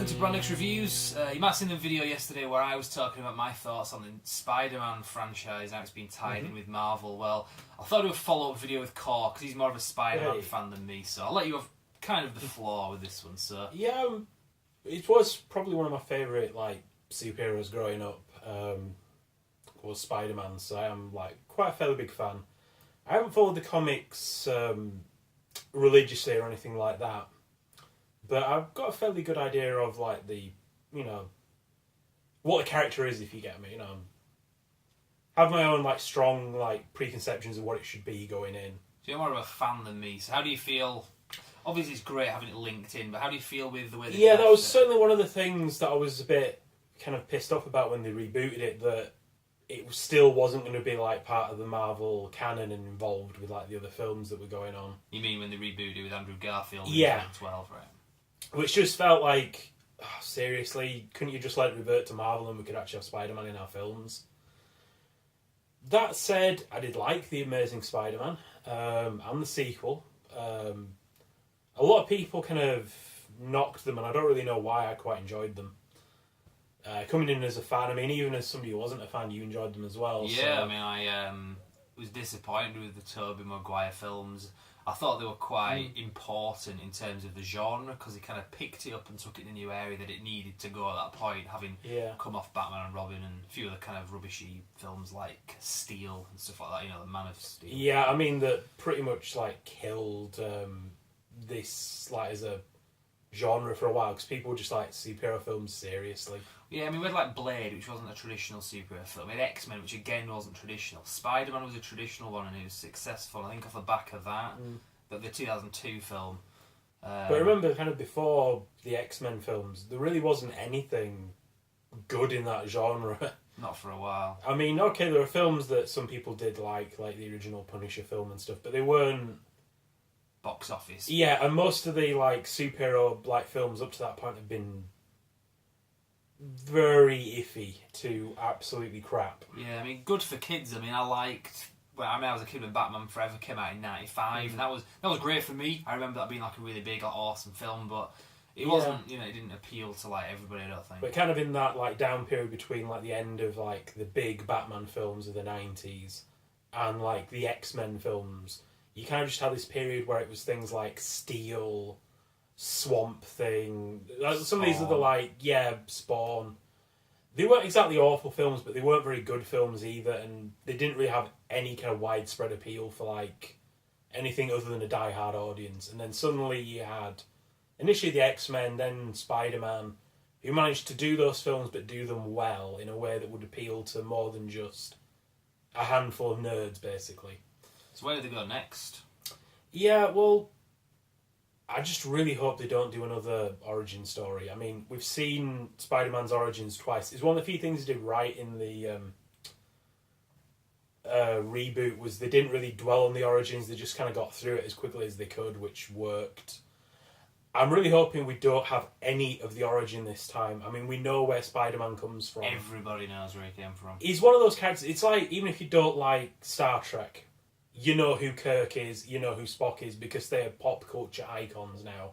welcome to Brand X Reviews. You might have seen the video yesterday where I was talking about my thoughts on the Spider-Man franchise, how it's been tied in with Marvel. Well, I thought I'd do a follow-up video with Core, because he's more of a Spider-Man fan than me, so I'll let you have kind of the floor with this one, sir. Yeah, it was probably one of my favourite superheroes growing up, was Spider-Man, so I am quite a fairly big fan. I haven't followed the comics religiously or anything like that, but I've got a fairly good idea of what the character is, if you get me. Have my own strong preconceptions of what it should be going in. So you're more of a fan than me. So how do you feel? Obviously, it's great having it linked in, but how do you feel with the way? Yeah, that was certainly one of the things that I was a bit kind of pissed off about when they rebooted it. That it still wasn't going to be part of the Marvel canon and involved with the other films that were going on. You mean when they rebooted it with Andrew Garfield in 2012, right? Which just felt seriously, couldn't you just let it revert to Marvel and we could actually have Spider-Man in our films? That said, I did like The Amazing Spider-Man and the sequel. A lot of people kind of knocked them, and I don't really know why. I quite enjoyed them. Coming in as a fan, even as somebody who wasn't a fan, you enjoyed them as well. Yeah, so. I was disappointed with the Tobey Maguire films. I thought they were quite important in terms of the genre, because he kind of picked it up and took it in a new area that it needed to go at that point, having come off Batman and Robin and a few other kind of rubbishy films like Steel and stuff like that, the Man of Steel. Yeah, that pretty much killed this as a genre for a while, because people just superhero films seriously. Yeah, we had Blade, which wasn't a traditional superhero film. We had X-Men, which again wasn't traditional. Spider-Man was a traditional one, and it was successful, I think, off the back of that. But the 2002 film... but remember, kind of before the X-Men films, there really wasn't anything good in that genre. Not for a while. Okay, there were films that some people did like the original Punisher film and stuff, but they weren't... box office. Yeah, and most of the superhero films up to that point have been very iffy to absolutely crap. Yeah, good for kids. I liked... Well, I was a kid when Batman Forever came out in '95, and that was great for me. I remember that being a really big, awesome film, but it wasn't, it didn't appeal to everybody, I don't think. But kind of in that down period between the end of the big Batman films of the '90s and the X-Men films, you kind of just had this period where it was things like Steel, Swamp Thing, some of these other Spawn. They weren't exactly awful films, but they weren't very good films either, and they didn't really have any kind of widespread appeal for anything other than a die-hard audience. And then suddenly you had initially the X-Men, then Spider-Man, who managed to do those films but do them well in a way that would appeal to more than just a handful of nerds, basically. So where do they go next? Yeah, well, I just really hope they don't do another origin story. We've seen Spider-Man's origins twice. It's one of the few things they did right in the reboot was they didn't really dwell on the origins. They just kind of got through it as quickly as they could, which worked. I'm really hoping we don't have any of the origin this time. We know where Spider-Man comes from. Everybody knows where he came from. He's one of those characters. It's even if you don't like Star Trek, you know who Kirk is, you know who Spock is, because they're pop culture icons now.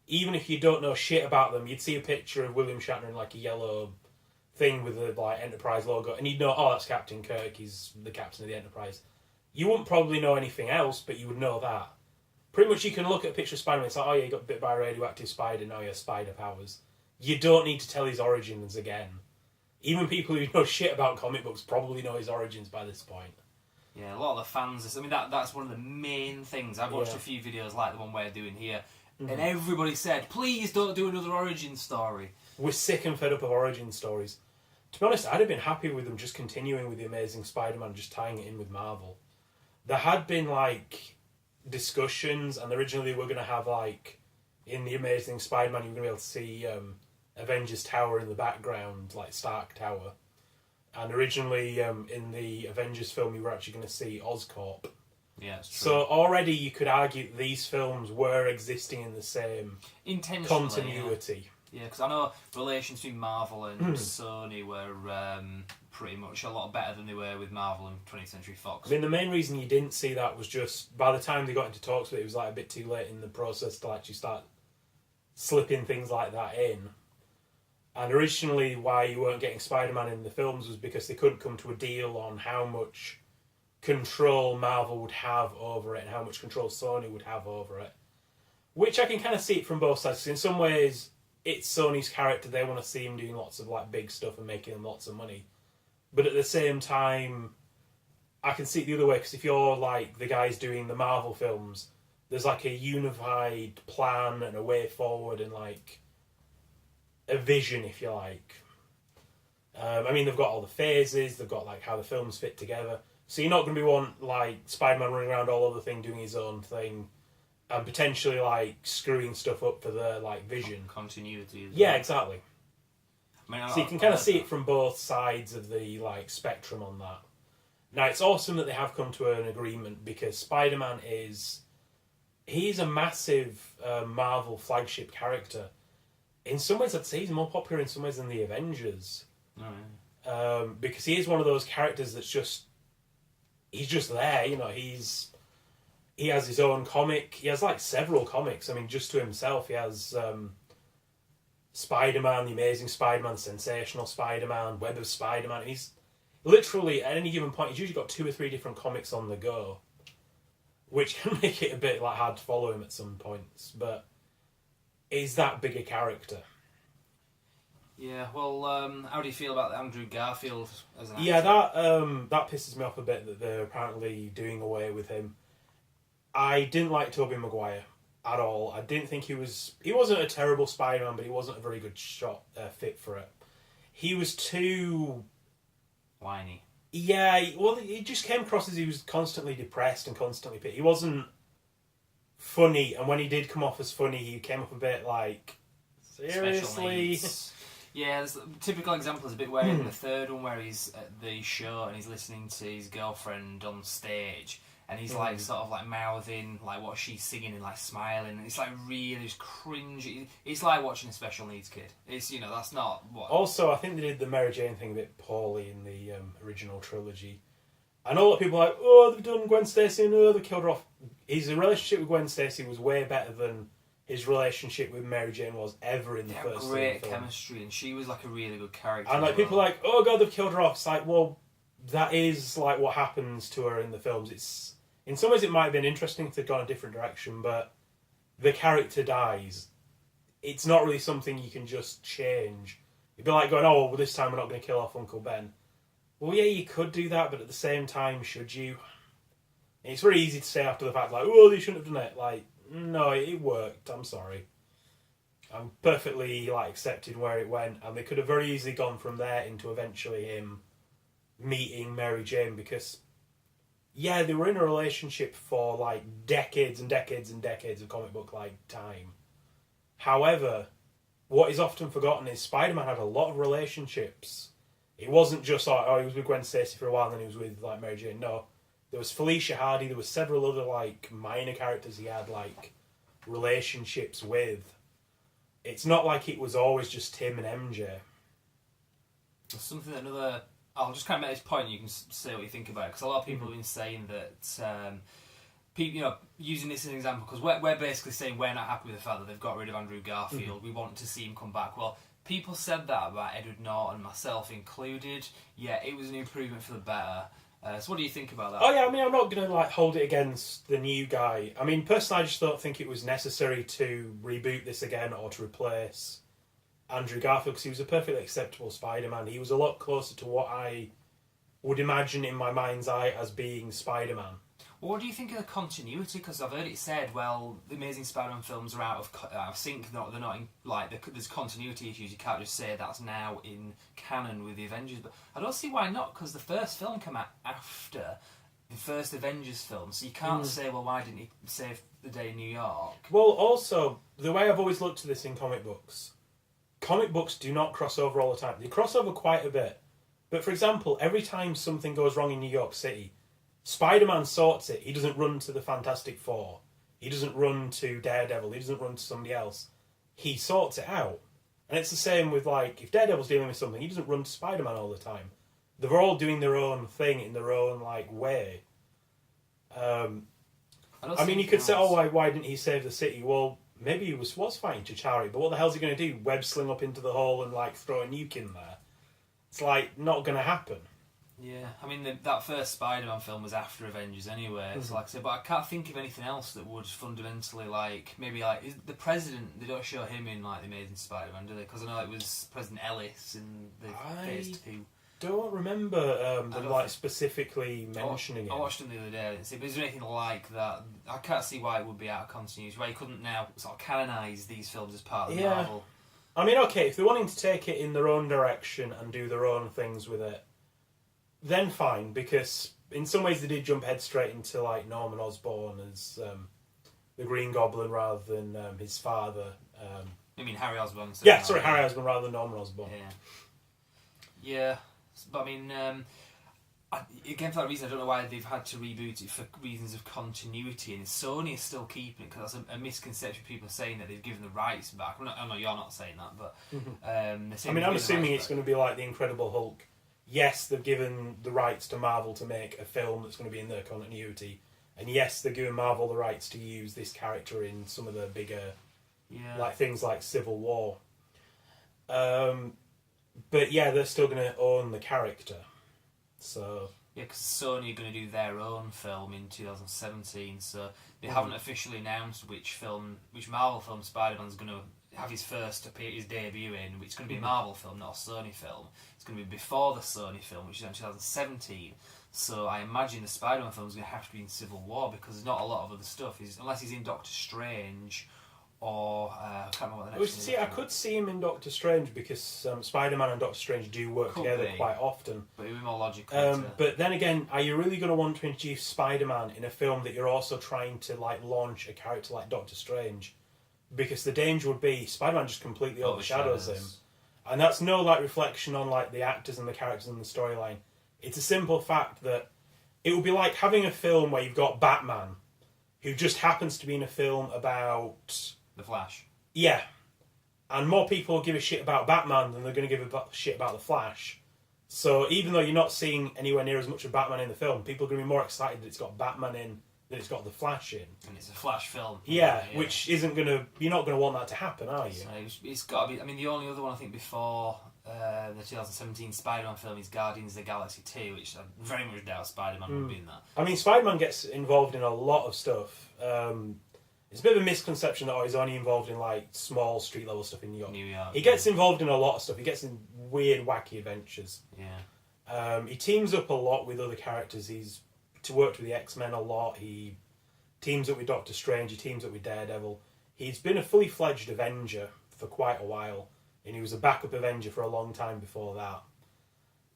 Even if you don't know shit about them, you'd see a picture of William Shatner in a yellow thing with the Enterprise logo, and you'd know, oh, that's Captain Kirk, he's the captain of the Enterprise. You wouldn't probably know anything else, but you would know that. Pretty much you can look at a picture of Spider-Man, it's oh yeah, you got bit by a radioactive spider, now he has spider powers. You don't need to tell his origins again. Even people who know shit about comic books probably know his origins by this point. Yeah, a lot of the fans... that's one of the main things. I've watched a few videos like the one we're doing here, and everybody said, please don't do another origin story. We're sick and fed up of origin stories. To be honest, I'd have been happy with them just continuing with The Amazing Spider-Man, just tying it in with Marvel. There had been, discussions, and originally we were going to have, in The Amazing Spider-Man, you were going to be able to see Avengers Tower in the background, Stark Tower. And originally, in the Avengers film, you were actually going to see Oscorp. Yeah, it's true. So already you could argue that these films were existing in the same continuity. Yeah, because I know relations between Marvel and Sony were pretty much a lot better than they were with Marvel and 20th Century Fox. The main reason you didn't see that was just by the time they got into talks with it, was a bit too late in the process to actually start slipping things like that in. And originally, why you weren't getting Spider-Man in the films was because they couldn't come to a deal on how much control Marvel would have over it and how much control Sony would have over it. Which I can kind of see it from both sides. In some ways, it's Sony's character. They want to see him doing lots of like big stuff and making him lots of money. But at the same time, I can see it the other way, because if you're like the guys doing the Marvel films, there's like a unified plan and a way forward and like a vision, if you like. I mean, they've got all the phases, they've got like how the films fit together. So you're not going to be one like Spider-Man running around all over the thing doing his own thing and potentially like screwing stuff up for the like vision. Continuity. Yeah, exactly. I mean, so you can kind of see it from both sides of the like spectrum on that. Now, it's awesome that they have come to an agreement, because Spider-Man he's a massive Marvel flagship character. In some ways, I'd say he's more popular in some ways than the Avengers. Oh, yeah. Because he is one of those characters that's he's just there, you know, he has his own comic. He has like several comics. I mean, just to himself, he has Spider-Man, The Amazing Spider-Man, Sensational Spider-Man, Web of Spider-Man. He's literally, at any given point, he's usually got 2 or 3 different comics on the go, which can make it a bit like hard to follow him at some points, but he's that big a character. Yeah, well, how do you feel about Andrew Garfield as an actor? Yeah, that pisses me off a bit that they're apparently doing away with him. I didn't like Tobey Maguire at all. I didn't think he wasn't a terrible Spider-Man, but he wasn't a very good fit for it. He was too whiny. Yeah, well, he just came across as he was constantly depressed and constantly pity. He wasn't funny, and when he did come off as funny, he came up a bit like, seriously? Yeah, there's a typical example is a bit where in the third one where he's at the show and he's listening to his girlfriend on stage, and he's like sort of like mouthing like what she's singing and like smiling, and it's like really just cringy. It's like watching a special needs kid. It's, you know, that's not what. Also, I think they did the Mary Jane thing a bit poorly in the original trilogy. I know a lot of people are like, oh, they've done Gwen Stacy and they killed her off. His relationship with Gwen Stacy was way better than his relationship with Mary Jane was ever in the first film. Great chemistry, and she was like a really good character. And like people are like, oh god, they've killed her off. It's like, well, that is like what happens to her in the films. It's, in some ways, it might have been interesting if they'd gone a different direction, but the character dies. It's not really something you can just change. It'd be like going, oh, well, this time we're not going to kill off Uncle Ben. Well, yeah, you could do that, but at the same time, should you? And it's very easy to say after the fact, like, oh, they shouldn't have done it. Like, no, it worked. I'm sorry. I'm perfectly like accepted where it went, and they could have very easily gone from there into eventually him meeting Mary Jane, because yeah, they were in a relationship for like decades and decades and decades of comic book like time. However, what is often forgotten is Spider-Man had a lot of relationships. It wasn't just like, oh, he was with Gwen Stacy for a while and then he was with like Mary Jane. No, there was Felicia Hardy. There was several other like minor characters he had like relationships with. It's not like it was always just him and MJ. Something that another. I'll just kind of make this point. You can say what you think about it, because a lot of people have been saying that. People, you know, using this as an example, because we're basically saying we're not happy with the fact that they've got rid of Andrew Garfield. We want to see him come back. Well, people said that about Edward Norton, myself included. Yeah, it was an improvement for the better. So what do you think about that? Oh yeah, I mean, I'm not going to like hold it against the new guy. I mean, personally, I just don't think it was necessary to reboot this again or to replace Andrew Garfield, because he was a perfectly acceptable Spider-Man. He was a lot closer to what I would imagine in my mind's eye as being Spider-Man. Well, what do you think of the continuity? Because I've heard it said, well, the Amazing Spider-Man films are out of sync. They're not in, like, there's continuity issues. You can't just say that's now in canon with the Avengers. But I don't see why not, because the first film came out after the first Avengers film. So you can't say, well, why didn't he save the day in New York? Well, also, the way I've always looked at this in comic books do not cross over all the time. They cross over quite a bit. But for example, every time something goes wrong in New York City, Spider-Man sorts it. He doesn't run to the Fantastic Four. He doesn't run to Daredevil. He doesn't run to somebody else. He sorts it out. And it's the same with, like, if Daredevil's dealing with something, he doesn't run to Spider-Man all the time. They're all doing their own thing in their own, like, way. I mean, you could say, oh, why didn't he save the city? Well, maybe he was fighting Chitauri, but what the hell's he going to do? Web sling up into the hole and like throw a nuke in there? It's like not going to happen. Yeah, I mean that first Spider-Man film was after Avengers anyway. So like I said, but I can't think of anything else that would fundamentally like maybe like is the President. They don't show him in like the Amazing Spider-Man, do they? Because I know it was President Ellis in the Phase 2. Don't remember them like specifically mentioning it. I watched them the other day. I didn't see, but is there anything like that? I can't see why it would be out of continuity. Why you couldn't now sort of canonise these films as part of the Marvel. I mean, okay, if they're wanting to take it in their own direction and do their own things with it, then fine. Because in some ways they did jump head straight into like Norman Osborn as the Green Goblin rather than his father. I mean Harry Osborn. Harry Osborn rather than Norman Osborn. Yeah. But I mean, again, for that reason, I don't know why they've had to reboot it for reasons of continuity, and Sony is still keeping it, because that's a misconception. People are saying that they've given the rights back. I know you're not saying that, but I'm assuming it's going to be like The Incredible Hulk. Yes, they've given the rights to Marvel to make a film that's going to be in their continuity, and yes, they're giving Marvel the rights to use this character in some of the bigger, like things like Civil War. But yeah, they're still going to own the character. So yeah, because Sony are going to do their own film in 2017. So they haven't officially announced which Marvel film Spider-Man's going to have his debut in. Which is going to be a Marvel film, not a Sony film. It's going to be before the Sony film, which is in 2017. So I imagine the Spider-Man film is going to have to be in Civil War, because there's not a lot of other stuff. Unless he's in Doctor Strange. Or I can't remember what the next one is. I could see him in Doctor Strange, because Spider-Man and Doctor Strange do work together quite often. But it would be more logical. But then again, are you really going to want to introduce Spider-Man in a film that you're also trying to like launch a character like Doctor Strange? Because the danger would be Spider-Man just completely overshadows him, and that's no like reflection on like the actors and the characters and the storyline. It's a simple fact that it would be like having a film where you've got Batman, who just happens to be in a film about The Flash. Yeah. And more people give a shit about Batman than they're going to give a shit about The Flash. So even though you're not seeing anywhere near as much of Batman in the film, people are going to be more excited that it's got Batman in than it's got The Flash in. And it's a Flash film. Yeah, which isn't going to... You're not going to want that to happen, are you? So it's got to be... I mean, the only other one I think before the 2017 Spider-Man film is Guardians of the Galaxy 2, which I very much doubt Spider-Man would be in that. I mean, Spider-Man gets involved in a lot of stuff. It's a bit of a misconception that he's only involved in like small street level stuff in New York. He gets involved in a lot of stuff. He gets in weird, wacky adventures. Yeah. He teams up a lot with other characters. He's worked with the X-Men a lot. He teams up with Doctor Strange. He teams up with Daredevil. He's been a fully fledged Avenger for quite a while, and he was a backup Avenger for a long time before that.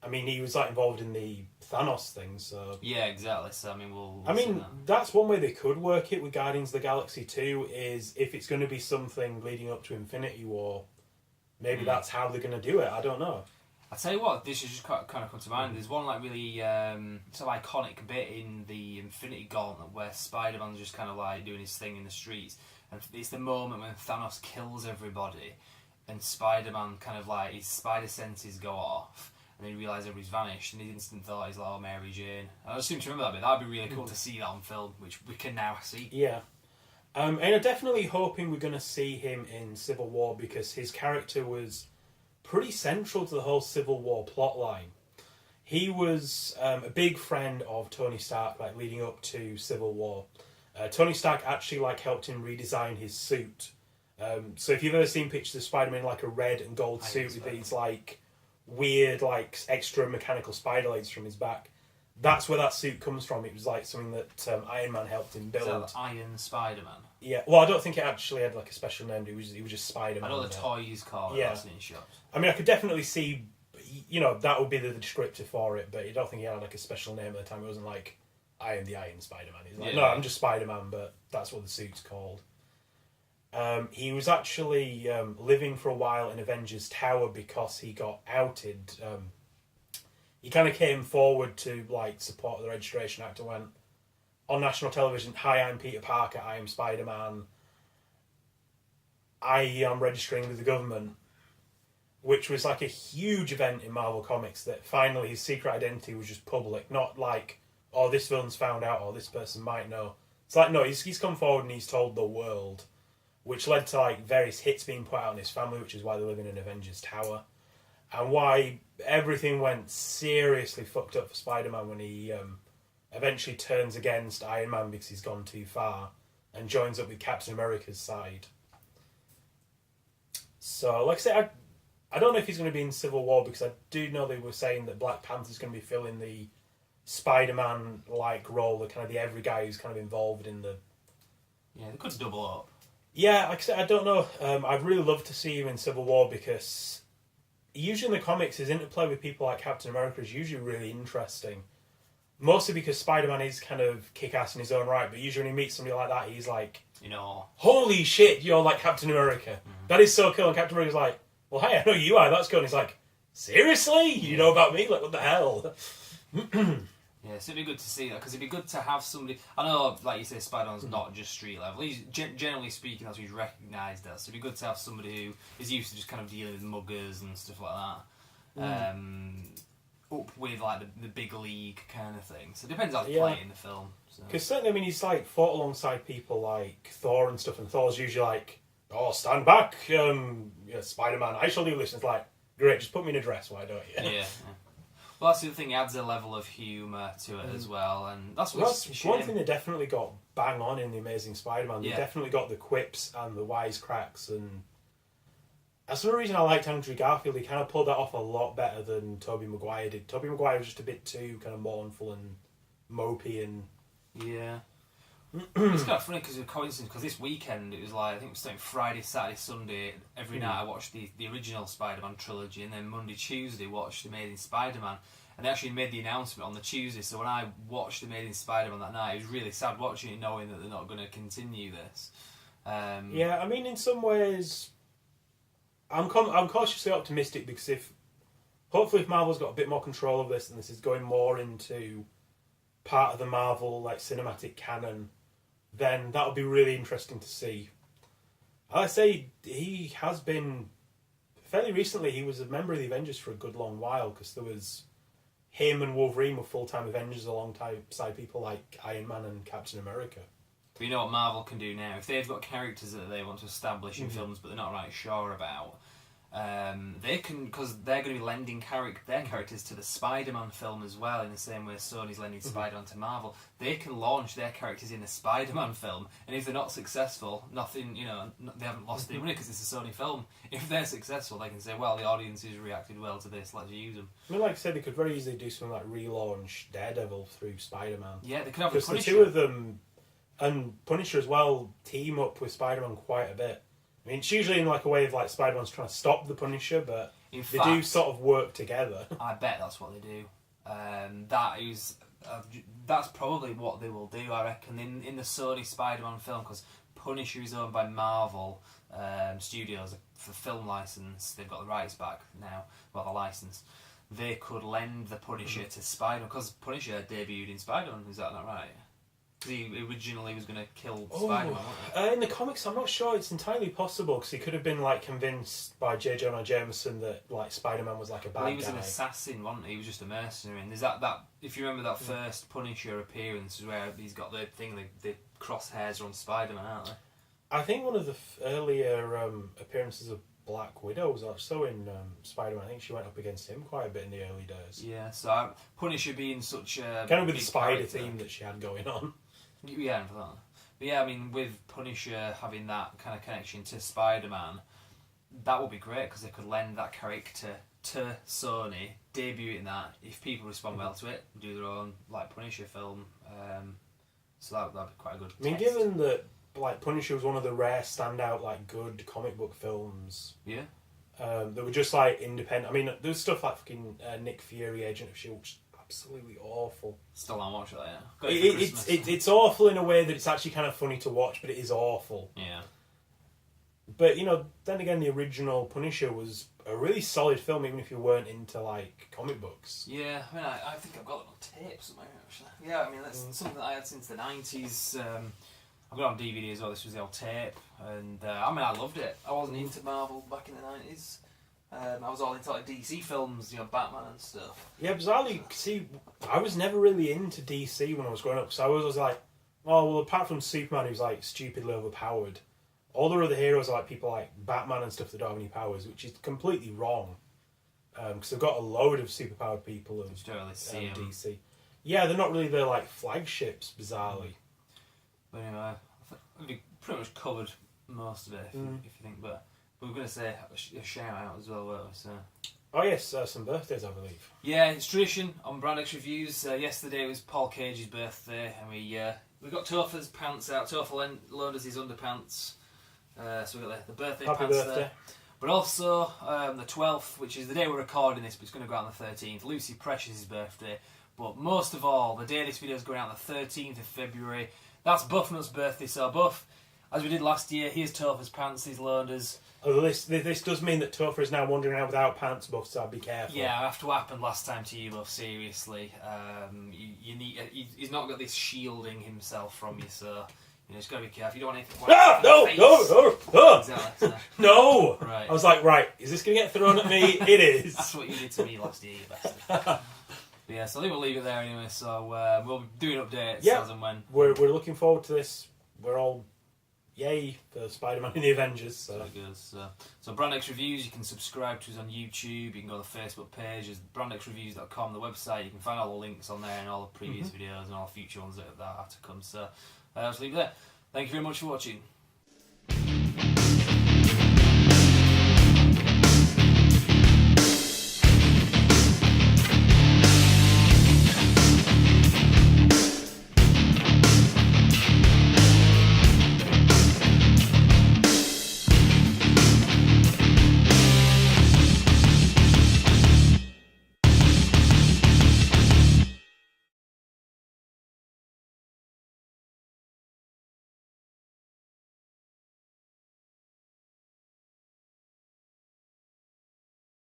I mean, he was like involved in the Thanos thing, so... Yeah, exactly. So, I mean, we'll see that's one way they could work it with Guardians of the Galaxy 2, is if it's going to be something leading up to Infinity War, maybe that's how they're going to do it. I don't know. I'll tell you what, this has just kind of come to mind. There's one like really sort of iconic bit in the Infinity Gauntlet where Spider-Man's just kind of like doing his thing in the streets, and it's the moment when Thanos kills everybody, and Spider-Man kind of like, his spider senses go off, and then he realises everybody's vanished, and his instant thought is like, oh, Mary Jane. I just seem to remember that bit. That'd be really cool to see that on film, which we can now see. Yeah. And I'm definitely hoping we're going to see him in Civil War, because his character was pretty central to the whole Civil War plotline. He was a big friend of Tony Stark, like leading up to Civil War. Tony Stark actually like helped him redesign his suit. So if you've ever seen pictures of Spider-Man in like a red and gold suit with these like weird like extra mechanical spider legs from his back, that's where that suit comes from. It was like something that Iron Man helped him build. Is that Iron Spider-Man? Yeah, well, I don't think it actually had like a special name. It was just Spider-Man. I know the toys call it. Yeah, that's in shops. I mean, I could definitely see, that would be the descriptor for it, but I don't think he had like a special name at the time. It wasn't like I am the Iron Spider-Man. He's like, no, I'm just Spider-Man, but that's what the suit's called. He was actually living for a while in Avengers Tower because he got outed. He kind of came forward to like support the Registration Act and went on national television, "Hi, I'm Peter Parker. I am Spider-Man. I am registering with the government," which was like a huge event in Marvel Comics, that finally his secret identity was just public, not like, oh, this villain's found out or this person might know. It's like, no, he's come forward and he's told the world. which led to like various hits being put out on his family, which is why they live in an Avengers Tower, and why everything went seriously fucked up for Spider-Man when he eventually turns against Iron Man because he's gone too far and joins up with Captain America's side. So, like I said, I don't know if he's going to be in Civil War because I do know they were saying that Black Panther's going to be filling the Spider-Man-like role, the kind of the every guy who's kind of involved in the... Yeah, they could double up. Yeah, like I said, I don't know. I'd really love to see him in Civil War because usually in the comics his interplay with people like Captain America is usually really interesting. Mostly because Spider-Man is kind of kick-ass in his own right, but usually when he meets somebody like that, he's like, holy shit, you're like Captain America. Mm-hmm. That is so cool. And Captain America's like, well, hey, I know you are. That's cool. And he's like, seriously? You know about me? Like, what the hell? Yeah, so it'd be good to see that, because it'd be good to have somebody... I know, like you say, Spider-Man's not just street level. He's, generally speaking, that's what he's recognised as. So it'd be good to have somebody who is used to just kind of dealing with muggers and stuff like that. Up with, like, the big league kind of thing. So it depends how they play it in the film. Because certainly, I mean, he's, like, fought alongside people like Thor and stuff, and Thor's usually like, oh, stand back, Spider-Man, I shall do this. And it's like, great, just put me in a dress, why don't you? Yeah. Well, that's the other thing, it adds a level of humour to it as well, and that's one thing they definitely got bang on in The Amazing Spider-Man. They definitely got the quips and the wisecracks, and that's the reason I liked Andrew Garfield. He kind of pulled that off a lot better than Tobey Maguire did. Tobey Maguire was just a bit too kind of mournful and mopey and... Yeah. It's kind of funny because of coincidence, because this weekend it was like, I think it was starting Friday, Saturday, Sunday. Every night I watched the original Spider-Man trilogy, and then Monday, Tuesday watched Amazing Spider-Man. And they actually made the announcement on the Tuesday, so when I watched Amazing Spider-Man that night, it was really sad watching it, knowing that they're not going to continue this. Yeah, I mean, in some ways, I'm cautiously optimistic because hopefully if Marvel's got a bit more control of this and this is going more into part of the Marvel like cinematic canon, then that'll be really interesting to see. I say he has been fairly recently. He was a member of the Avengers for a good long while because there was him and Wolverine were full-time Avengers alongside people like Iron Man and Captain America. But you know what Marvel can do now? If they've got characters that they want to establish in films but they're not right sure about, they can, because they're going to be lending their characters to the Spider-Man film as well, in the same way Sony's lending Spider-Man to Marvel. They can launch their characters in the Spider-Man film, and if they're not successful, nothing, they haven't lost their money because it's a Sony film. If they're successful, they can say, well, the audience has reacted well to this, let's use them. I mean, like I said, they could very easily do something like relaunch Daredevil through Spider-Man. Yeah, they could have the Punisher. Because the two of them, and Punisher as well, team up with Spider-Man quite a bit. I mean, it's usually in like a way of like Spider-Man's trying to stop the Punisher, but they do sort of work together. I bet that's what they do. That's probably what they will do, I reckon, in the Sony Spider-Man film, because Punisher is owned by Marvel Studios for film license. They've got the rights back now, well, the license. They could lend the Punisher to Spider-Man, because Punisher debuted in Spider-Man, is that not right? He originally was going to kill Spider-Man, wasn't he? In the comics, I'm not sure. It's entirely possible because he could have been like convinced by J. Jonah Jameson that like Spider-Man was like a bad guy. He was an assassin, wasn't he? He was just a mercenary. And there's that if you remember that first Punisher appearance, where he's got the thing, the crosshairs are on Spider-Man, aren't they? I think one of the earlier appearances of Black Widow was also in Spider-Man. I think she went up against him quite a bit in the early days. Yeah, so Punisher being such a kind of with the spider theme that she had going on. Yeah, for that. But yeah, I mean, with Punisher having that kind of connection to Spider-Man, that would be great because they could lend that character to Sony, debuting that. If people respond well to it, do their own like Punisher film. So that'd be quite a good. I mean, given that like Punisher was one of the rare standout like good comic book films. Yeah. That were just like independent. I mean, there's stuff like fucking Nick Fury, Agent of S.H.I.E.L.D., which is absolutely awful. Still not watch that, yeah. It's awful in a way that it's actually kind of funny to watch, but it is awful. Yeah. But, then again, the original Punisher was a really solid film, even if you weren't into, like, comic books. Yeah, I mean, I think I've got it on tape somewhere, actually. Yeah, I mean, that's something that I had since the 90s. I've got it on DVD as well. This was the old tape. And, I loved it. I wasn't into Marvel back in the 90s. I was all into like DC films, Batman and stuff. Yeah, bizarrely, see, I was never really into DC when I was growing up, so I was like, oh, well, apart from Superman, who's like stupidly overpowered, All the other heroes are like people like Batman and stuff that don't have any powers, which is completely wrong. Because they've got a load of superpowered people and Just don't really see 'em. DC. Yeah, they're not really their like flagships, bizarrely. But anyway, I think we pretty much covered most of it, if you think. But we were going to say a shout out as well, weren't we? So. Oh yes, some birthdays, I believe. Yeah, it's tradition on Brand X Reviews. Yesterday was Paul Cage's birthday, and we got Topher's pants out. Topher loaned us his underpants, so we got the birthday Happy pants birthday. there. But also the 12th, which is the day we're recording this, but it's going to go out on the 13th. Lucy Precious's birthday. But most of all, the day this video is going out on the 13th of February. That's Buffnut's birthday. So Buff, as we did last year, here's Topher's pants. He's loaned us. Oh, this does mean that Topher is now wandering around without pants, Buff, so be careful. Yeah, after what happened last time to you, Buff, seriously. You need. He's not got this shielding himself from you, so you just got to be careful. You don't want anything. No! Exactly. So. No! Right. I was like, right, is this going to get thrown at me? It is. That's what you did to me last year, you bastard. But yeah, so I think we'll leave it there anyway. So we'll be doing updates as and when. We're looking forward to this. We're all yay for Spider-Man and the Avengers. So it goes. So Brand X Reviews, you can subscribe to us on YouTube. You can go to the Facebook page, there's brandxreviews.com, the website. You can find all the links on there and all the previous videos and all the future ones that are to come. So let's leave it there. Thank you very much for watching.